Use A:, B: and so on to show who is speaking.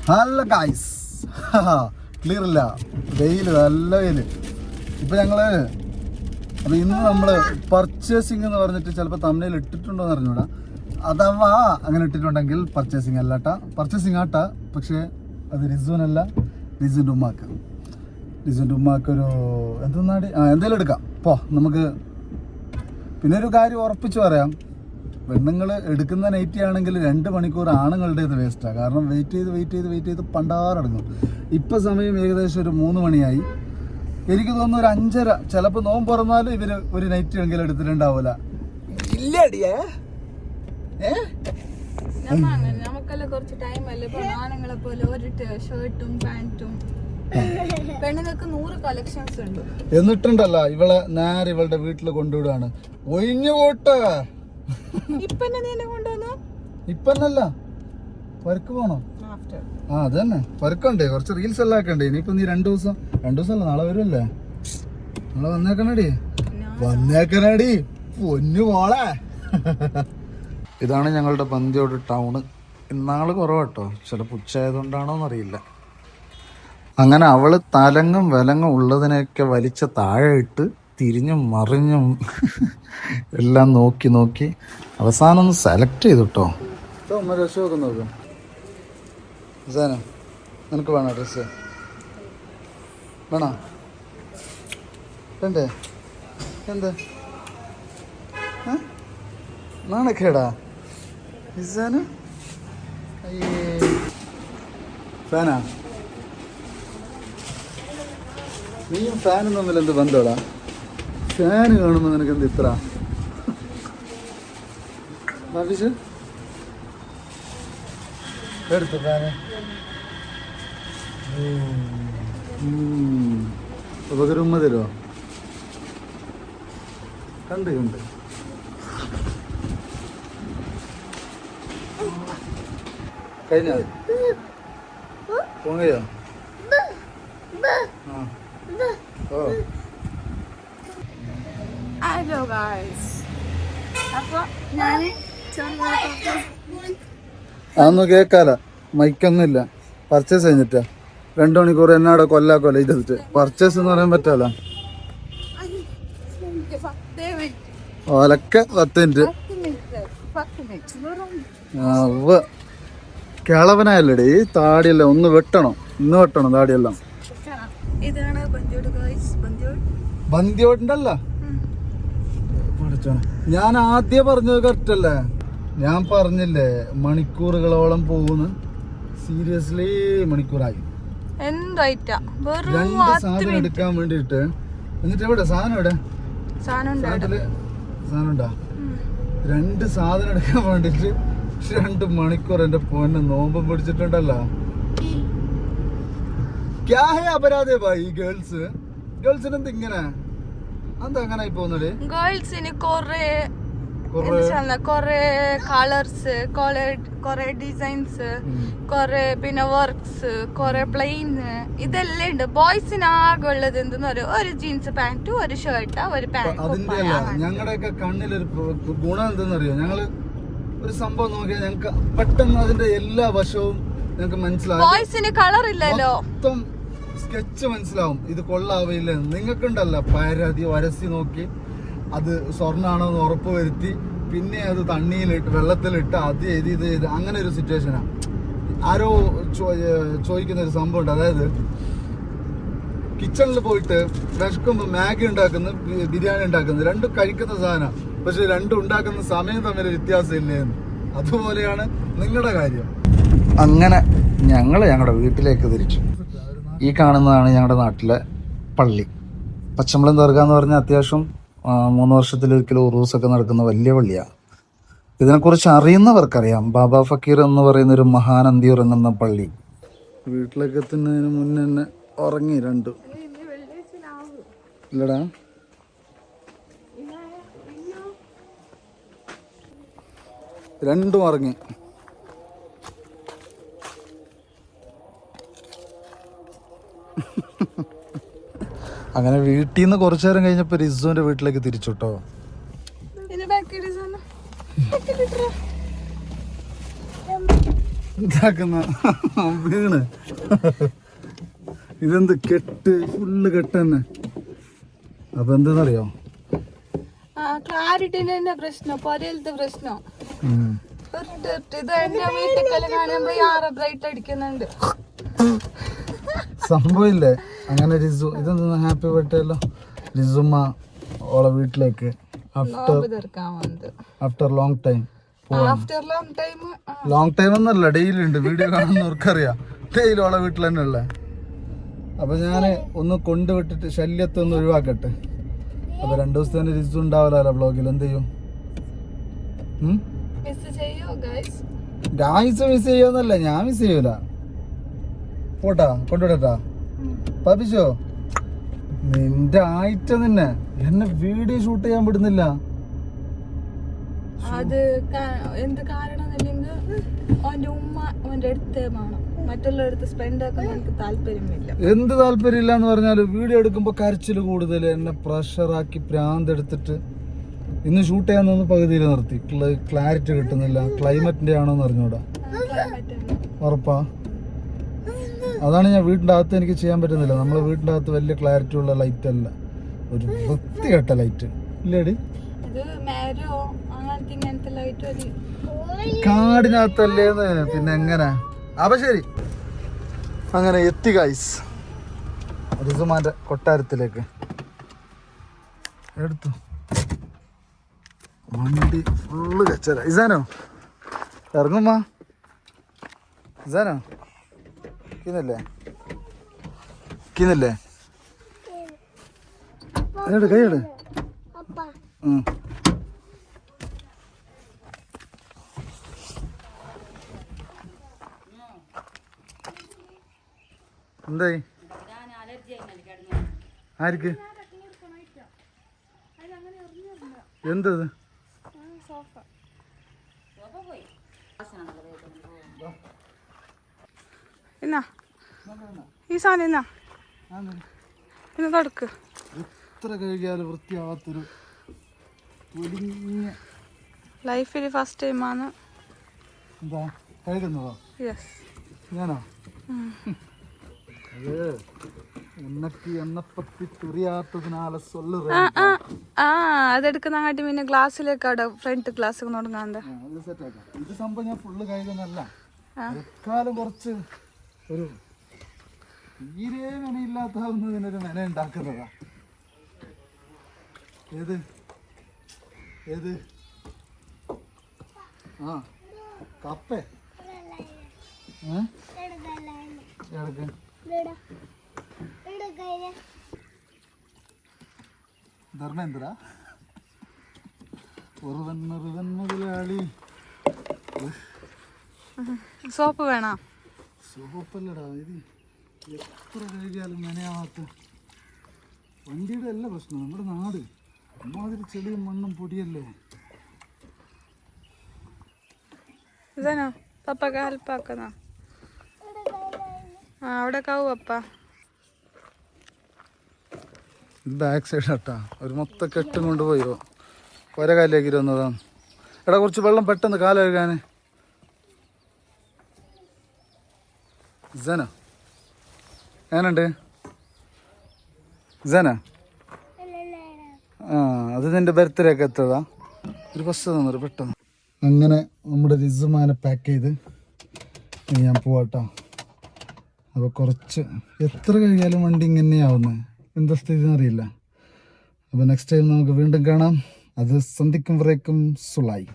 A: നല്ല guys clear ഇല്ല, വെയില്, നല്ല വെയില്. ഇപ്പൊ ഞങ്ങള് അപ്പൊ ഇന്ന് നമ്മള് പർച്ചേസിങ് എന്ന് പറഞ്ഞിട്ട് ചിലപ്പോൾ തമ്മിൽ ഇട്ടിട്ടുണ്ടോ എന്ന് അറിഞ്ഞൂടാ. അഥവാ അങ്ങനെ ഇട്ടിട്ടുണ്ടെങ്കിൽ പർച്ചേസിങ് അല്ലാട്ടാ, പർച്ചേസിങ് ആട്ടാ. പക്ഷേ അത് റിസുവിനല്ല, റിസുവിൻ്റെ ഉമ്മാക്കൊരു എന്തെന്നാടി എന്തെങ്കിലും എടുക്കാം. പോ നമുക്ക്. പിന്നെ ഒരു കാര്യം ഉറപ്പിച്ച് പറയാം, പെണ്ണുങ്ങൾ എടുക്കുന്ന നൈറ്റി ആണെങ്കിൽ 2 മണിക്കൂർ ആണുങ്ങളുടേത് വേസ്റ്റാണ്. കാരണം വെയിറ്റ് ചെയ്ത് പണ്ടാറടങ്ങും. ഇപ്പം സമയം ഏകദേശം ഒരു 3 മണിയായി. എനിക്ക് തോന്നുന്നു ഒരു 5:30, ചിലപ്പോൾ നോമ്പ് തുറന്നാലും ഇവര് ഒരു നൈറ്റ് എങ്കിലും എടുത്തിട്ടുണ്ടാവൂല. ഇല്ലടിയേ
B: നമുക്കെല്ലാം കുറച്ച് ടൈം അല്ലേ. ഇപ്പൊ ആണുങ്ങളെ പോലെ ഒരു ഷർട്ടും പാന്റും പെണ്ണുങ്ങൾക്ക് 100 കളക്ഷൻസ് ഉണ്ട്.
A: എന്നിട്ടുണ്ടല്ല ഇവളെ നേരെ ഇവളുടെ വീട്ടിൽ കൊണ്ടുവിടുകയാണ്. ഒഴിഞ്ഞു പോട്ടെ. ഇപ്പന്നല്ല, പരുക്ക് പോണോ? അതന്നെ പരുക്കണ്ടേ, കുറച്ച് റീൽസ് എല്ലാം ആക്കണ്ടേ. ഇനിയിപ്പോ നീ 2 ദിവസം അല്ല, നാളെ വരുമല്ലേ? നാളെ വന്നേക്കണടി പൊന്നു മോളെ. ഇതാണ് ഞങ്ങളുടെ ബന്ദിയോട് ടൗണ്. ഇന്നാള് കുറവാട്ടോ, ചിലപ്പോൾ ഉച്ചയായതുകൊണ്ടാണോന്നറിയില്ല. അങ്ങനെ അവള് തലങ്ങും വിലങ്ങും ഉള്ളതിനെയൊക്കെ വലിച്ച താഴെ ഇട്ട് തിരിഞ്ഞും മറിഞ്ഞും എല്ലാം നോക്കി അവസാനം ഒന്ന് സെലക്ട് ചെയ്തു കേട്ടോ. ഡ്രസ്സ് നോക്കും നോക്കും. നിനക്ക് വേണോ ഡ്രസ്സ്? വേണോ? വേണ്ടേ? എന്താ നാണക്കേടാ ഇസാന്? ഫാനാ? നീയും ഫാനും തമ്മിൽ എന്ത് ബന്ധോടാ? ഫാന് കാണുമ്പോൾ നിനക്ക് എന്ത് ഇത്ര എടുത്തു ഫാന്? ഉപകരം ഉമ്മ തരുമോ? കണ്ട് കഴിഞ്ഞ പോങ്ങയോ?
B: ഹലോ ഗായ്സ്, അപ്പൊ ഞാൻ
A: അതൊന്നും കേക്കാല, മൈക്കൊന്നുമില്ല. പർച്ചേസ് കഴിഞ്ഞിട്ടാ 2 മണിക്കൂർ എന്നാടെ കൊല്ല ചെയ്തിട്ട് പർച്ചേസ് എന്ന് പറയാൻ പറ്റാല. ഓലക്കെ 10 മിനിറ്റ്. കിളവനായല്ലേ ഈ താടിയല്ല, ഒന്ന് വെട്ടണം, ഇന്ന് വെട്ടണം താടിയെല്ലാം.
B: ഇതാണ്
A: ബന്ദിയോടുണ്ടല്ല. ഞാൻ ആദ്യം പറഞ്ഞത് കറക്റ്റ് അല്ലേ? ഞാൻ പറഞ്ഞില്ലേ മണിക്കൂറുകളോളം പോകുന്നു. സീരിയസ്ലി മണിക്കൂറായി. 2 സാധനം എടുക്കാൻ വേണ്ടിട്ട്. എന്നിട്ട് എവിടെ സാധനം? എവിടെ സാധനം ഉണ്ടാ? 2 സാധനം എടുക്കാൻ വേണ്ടിട്ട് 2 മണിക്കൂർ. എന്റെ പൊന്നെ നോമ്പം പിടിച്ചിട്ടുണ്ടല്ലോ. ക്യാ ഹേ അപരാധേ ഭായി? ഗേൾസിന് എന്ത് ഇങ്ങനെ? എന്താ അങ്ങനെ ആയി പോകുന്നത്?
B: ഗേൾസിന് കൊറേ കളേഴ്സ്, കൊറേ ഡിസൈൻസ്, കൊറേ പിന്നെ വർക്ക്സ്, കൊറേ പ്ലെയിൻ, ഇതെല്ലാം ഉണ്ട്. ബോയ്സിന് ആകെ ഉള്ളത് എന്തെന്ന് പറയുക, ഒരു ജീൻസ് പാന്റ്, ഒരു ഷർട്ട്, ഒരു പാന്റ്.
A: അതിന്റെ അല്ല, ഞങ്ങളുടെയൊക്കെ കണ്ണിലൊരു ഗുണം എന്തെന്നറിയോ? ഞങ്ങള് ഒരു സംഭവം നോക്കിയാൽ ഞങ്ങൾക്ക് പെട്ടെന്ന് അതിന്റെ എല്ലാ വശവും ഞങ്ങൾക്ക് മനസ്സിലാവും.
B: ബോയ്സിന് കളർ ഇല്ലല്ലോ, മൊത്തം
A: സ്കെച്ച് മനസ്സിലാവും. ഇത് കൊള്ളാവില്ല. നിങ്ങൾക്കുണ്ടല്ല പരതി വരസി നോക്കി അത് സ്വർണ്ണാണോ എന്ന് ഉറപ്പ് വരുത്തി പിന്നെ അത് തണ്ണിയിലിട്ട് വെള്ളത്തിലിട്ട് അത് ചെയ്ത് അങ്ങനെ ഒരു സിറ്റുവേഷനാണ്. ആരോ ചോദിക്കുന്ന ഒരു സംഭവം ഉണ്ട്. അതായത് കിച്ചണിൽ പോയിട്ട് വിശക്കുമ്പോൾ മാഗി ഉണ്ടാക്കുന്നു, ബിരിയാണി ഉണ്ടാക്കുന്നു, 2 കഴിക്കുന്ന സാധനം. പക്ഷെ 2 ഉണ്ടാക്കുന്ന സമയം തമ്മിൽ വ്യത്യാസം ഇല്ലേന്ന്. അതുപോലെയാണ് നിങ്ങളുടെ കാര്യം. അങ്ങനെ ഞങ്ങളുടെ വീട്ടിലേക്ക് തിരിച്ചു. ഈ കാണുന്നതാണ് ഞങ്ങളുടെ നാട്ടിലെ പള്ളി. പച്ചമ്പളം ദർഗ എന്ന് പറഞ്ഞാൽ അത്യാവശ്യം 3 വർഷത്തിലൊരിക്കലും ഉറൂസൊക്കെ നടക്കുന്ന വലിയ പള്ളിയാണ്. ഇതിനെക്കുറിച്ച് അറിയുന്നവർക്കറിയാം. ബാബ ഫക്കീർ എന്ന് പറയുന്ന ഒരു മഹാനന്ദി ഉറങ്ങുന്ന പള്ളി. വീട്ടിലേക്ക് എത്തുന്നതിന് മുന്നേ തന്നെ ഉറങ്ങി 2 ഇല്ലടാ. രണ്ടും ഉറങ്ങി. അങ്ങനെ വീട്ടിൽ നിന്ന് കുറച്ചു നേരം കഴിഞ്ഞപ്പോൾ റിസുവിന്റെ വീട്ടിലേക്ക് തിരിച്ചു കേട്ടോ. ഇതാക്കുന്ന വീണ്. ഇതെന്ത് കെട്ട്, ഫുള്ള് കെട്ട് തന്നെ. അപ്പൊ എന്തെന്നറിയോ,
B: ക്ലാരിറ്റിന്റെ തന്നെ പ്രശ്നം, പൊരയിലത്തെ പ്രശ്നം. ഇത് എന്റെ വീട്ടിൽ കാണുമ്പോ ആറ് ബ്രൈറ്റ് അടിക്കുന്നുണ്ട്.
A: സംഭവമില്ലേ അങ്ങനെ. റിസു ഇതെന്താ ഹാപ്പി ബർത്ത്ഡേല്ലോ. റിസുമ്മ ഓളെ വീട്ടിലേക്ക് after long time. Long time ഒന്നല്ല, ഡെയിലി ഉണ്ട്. വീഡിയോ കാണുന്നവർക്കറിയാം, ഡെയിലി ഓളെ വീട്ടിൽ തന്നെ ഉള്ള. അപ്പൊ ഞാന് ഒന്ന് കൊണ്ടുവിട്ടിട്ട് ശല്യത്തെ ഒന്ന് ഒഴിവാക്കട്ടെ. അപ്പൊ 2 ദിവസത്തിന് റിസു ഉണ്ടാവില്ലല്ലോ ബ്ലോഗിൽ. എന്ത് ചെയ്യും? ഗായ്സ് മിസ് ചെയ്യുന്നല്ല, ഞാൻ മിസ് ചെയ്യൂല. പോട്ടാ, കൊണ്ടുവിടട്ടാ. പാപ്പിച്ചോ, നിന്റെ ആയിട്ട് നിന്നെ എന്നെ വീഡിയോ ഷൂട്ട് ചെയ്യാൻ വിടുന്നില്ല.
B: അത് എന്ത് കാരണം ഓന്റെ ഉമ്മ ഓന്റെ അടുത്ത് വേണം, മറ്റുള്ള അടുത്ത് സ്പെൻഡ് ആക്കാൻ എനിക്ക് താല്പര്യമില്ല.
A: എന്ത് താല്പര്യമില്ല എന്ന് പറഞ്ഞാല് വീഡിയോ എടുക്കുമ്പോ കരച്ചില് കൂടുതൽ, എന്നെ പ്രഷറാക്കി പ്രാന്ത് എടുത്തിട്ട് ഇന്ന് ഷൂട്ട് ചെയ്യാൻ തോന്നുന്നു പകുതിയിൽ നിർത്തി. ക്ലാരിറ്റി കിട്ടുന്നില്ല. ക്ലൈമറ്റിന്റെ ആണോന്ന് അറിഞ്ഞൂടാ. ഉറപ്പാ? അതാണ് ഞാൻ വീടിന്റെ അകത്ത് എനിക്ക് ചെയ്യാൻ പറ്റുന്നില്ല. നമ്മളെ വീടിന്റെ അകത്ത് വലിയ ക്ലാരിറ്റി ഉള്ള ലൈറ്റ് അല്ല, ഒരു വൃത്തികെട്ട ലൈറ്റ് ഇല്ലേടി. കാടിനകത്തല്ലേന്ന് പിന്നെ എങ്ങനെ? അപ്പൊ ശരി, അങ്ങനെ എത്തി ഗൈസ് റിസുമാന്റെ കൊട്ടാരത്തിലേക്ക്. എടുത്തു വണ്ടി ഫുള്ള് കച്ചറ. ഇസാനോ ഇറങ്ങുമ്മാ, ഇസാനോ കീന്നല്ലേ കൈയ്യട്. എന്തായി? ആർക്ക്? എന്തത്?
B: എന്നാ ഈ സാധനം എന്നാ ഇന്ന് തുടക്ക്.
A: എത്ര കഴുകിയാലും വൃത്തിയാവാത്തൊരു
B: ലൈഫിൽ ഫസ്റ്റ് ടൈമാണ്.
A: എന്താ കഴുകുന്നതോ?
B: യെസ്.
A: ഞാനോ? അത് എന്നക്ക് എന്നെപ്പറ്റി തുറിയാത്തതിനാല സൊല്ല്.
B: അതെടുക്കുന്ന കാട്ടി പിന്നെ ഗ്ലാസ്സിലേക്ക് അവിടെ ഫ്രണ്ട് ഗ്ലാസ് തുടങ്ങാണ്ട്
A: ഇത് സംഭവം ഞാൻ ഫുള്ള് കഴുകുന്നല്ല. എക്കാലം കുറച്ച് ഒരു തീരെ മെനയില്ലാത്താവുന്നതിനൊരു മെന ഉണ്ടാക്കുന്നതാ. ഏത് ഏത് ആ കപ്പേ ഇടക്ക് ധർമ്മേന്ദ്ര ഒരുവൻ മുതലാളി.
B: സോപ്പ് വേണോ?
A: സോപ്പല്ലടാ, ഇത് എത്ര കഴുകിയാലും മെനയാവാത്ത വണ്ടിയുടെ അല്ല പ്രശ്നം, നമ്മുടെ നാട് അമ്മാതിരി ചെളിയും മണ്ണും പൊടിയല്ലേ.
B: ഇതാണോ പപ്പക്ക് ഹെൽപ്പാക്കുന്ന? അവിടെ കാവും പപ്പ.
A: ഇത് ബാക്ക് സൈഡ് ആട്ടാ, ഒരു മൊത്തം കെട്ടും കൊണ്ടുപോയോ ഒരേ കാലിലേക്ക് ഇരുന്നതാണ്. എടാ കുറച്ച് വെള്ളം പെട്ടെന്ന് കാല് കഴുകാന്. ജന ഞാനുണ്ട് ജന. ആ അത് നിന്റെ ബർത്ത്ഡേ ഒക്കെ എത്തതാ. ഒരു ബസ് തന്നൊരു പെട്ടെന്ന്. അങ്ങനെ നമ്മുടെ റിസുമാനെ പാക്ക് ചെയ്ത് ഞാൻ പോവാട്ടോ. അപ്പോൾ കുറച്ച് എത്ര കഴിയാലും വണ്ടി ഇങ്ങനെയാവുന്നത് എന്താ സ്ഥിതി എന്നറിയില്ല. അപ്പോൾ നെക്സ്റ്റ് ടൈം നമുക്ക് വീണ്ടും കാണാം. അത് സന്ധിക്കും വരേക്കും സുളായി.